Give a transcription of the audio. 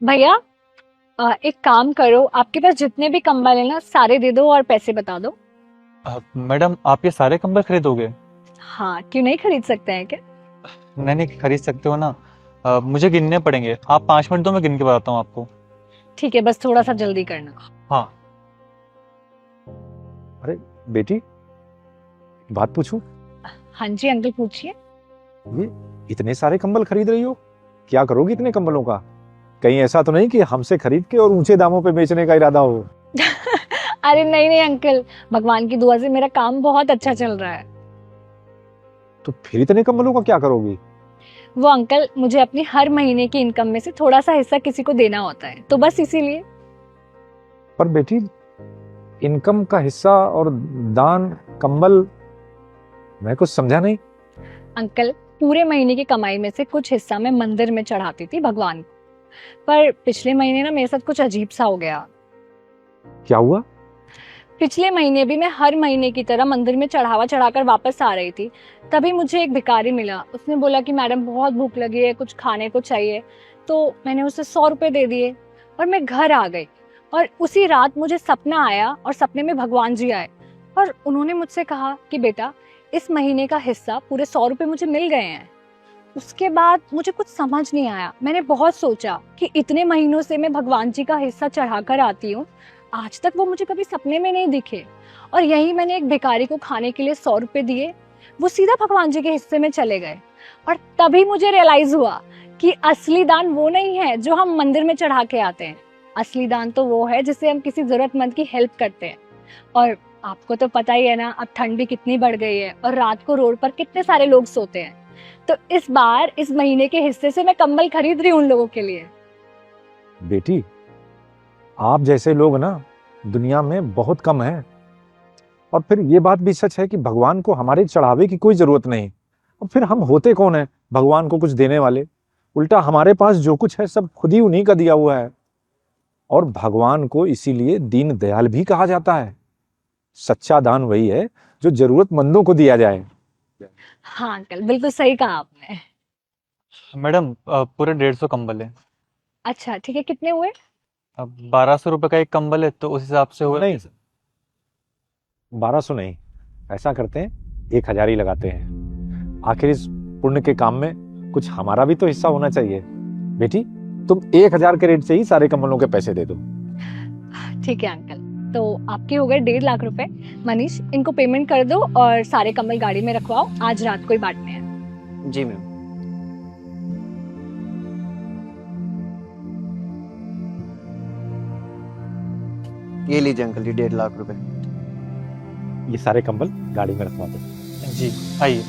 भैया, एक काम करो, आपके पास जितने भी कंबल है ना सारे दे दो और पैसे बता दो। मैडम आप ये सारे कंबल खरीदोगे? हाँ, क्यों नहीं खरीद सकते हैं क्या? नहीं नहीं, खरीद सकते हो ना। मुझे गिनने पड़ेंगे, आप 5 मिनट दो, मैं गिन के बताता हूँ आपको। ठीक है, बस थोड़ा सा जल्दी करना। हाँ। अरे बेटी, बात पूछूं? हाँ जी अंकल, पूछिए। ये इतने सारे कंबल खरीद रही हो, क्या करोगी इतने कंबलों का? कहीं ऐसा तो नहीं कि हमसे खरीद के और ऊंचे दामों पे बेचने का इरादा हो? अरे नहीं नहीं अंकल, भगवान की दुआ से मेरा काम बहुत अच्छा चल रहा है। तो फिर इतने कंबलों का क्या करोगी? वो अंकल, मुझे अपनी हर महीने की इनकम में से थोड़ा सा हिस्सा किसी को देना होता है, तो बस इसीलिए। पर बेटी, इनकम का हिस्सा और दान, कंबल, मैं कुछ समझा नहीं। अंकल, पूरे महीने की कमाई में से कुछ हिस्सा मैं मंदिर में चढ़ाती थी भगवान को। पर पिछले महीने ना मेरे साथ कुछ अजीब सा हो गया। क्या हुआ? पिछले महीने भी मैं हर महीने की तरह मंदिर में चढ़ावा चढ़ाकर वापस आ रही थी। तभी मुझे एक भिखारी मिला। उसने बोला कि मैडम बहुत भूख लगी है, कुछ खाने को चाहिए। तो मैंने उसे 100 रुपए दे दिए और मैं घर आ गई। और उसी रात मुझे सपना आया और सपने में भगवान जी आए। और उन्होंने मुझसे कहा कि बेटा, इस महीने का हिस्सा पूरे 100 रुपए मुझे मिल गए हैं। उसके बाद मुझे कुछ समझ नहीं आया। मैंने बहुत सोचा कि इतने महीनों से मैं भगवान जी का हिस्सा चढ़ाकर आती हूँ, आज तक वो मुझे कभी सपने में नहीं दिखे। और यही मैंने एक भिखारी को खाने के लिए 100 रुपए दिए, वो सीधा भगवान जी के हिस्से में चले गए। और तभी मुझे रियलाइज हुआ कि असली दान वो नहीं है जो हम मंदिर में चढ़ा के आते हैं। असली दान तो वो है जिससे हम किसी जरूरतमंद की हेल्प करते हैं। और आपको तो पता ही है ना, अब ठंड भी कितनी बढ़ गई है और रात को रोड पर कितने सारे लोग सोते हैं। तो इस बार इस महीने के हिस्से से मैं कंबल खरीद रही हूँ उन लोगों के लिए। बेटी, आप जैसे लोग ना दुनिया में बहुत कम हैं। और फिर ये बात भी सच है कि भगवान को हमारे चढ़ावे की कोई जरूरत नहीं। और फिर हम होते कौन है भगवान को कुछ देने वाले? उल्टा हमारे पास जो कुछ है सब खुद ही उन्हीं का दिया हुआ है। और भगवान को इसीलिए दीन दयाल भी कहा जाता है। सच्चा दान वही है जो जरूरतमंदों को दिया जाए। हाँ अंकल, बिल्कुल सही कहा आपने। मैडम पूरे 150 कंबल है। अच्छा ठीक है, कितने हुए? अब 1200 रुपये का एक कंबल है, तो उस हिसाब से हुआ। नहीं, 1200 नहीं, ऐसा करते हैं 1000 ही लगाते हैं। आखिर इस पुण्य के काम में कुछ हमारा भी तो हिस्सा होना चाहिए। बेटी, तुम 1000 के रेट से ही सारे कंबलों के पैसे दे दो। ठीक है अंकल, तो आपके हो गए 1.5 लाख रुपए। मनीष, इनको पेमेंट कर दो और सारे कंबल गाड़ी में रखवाओ, आज रात को ही बांटने हैं। जी मैम। ये लीजिए अंकल जी, 1.5 लाख रुपए। ये सारे कंबल गाड़ी में रखवा दो। जी, आइए।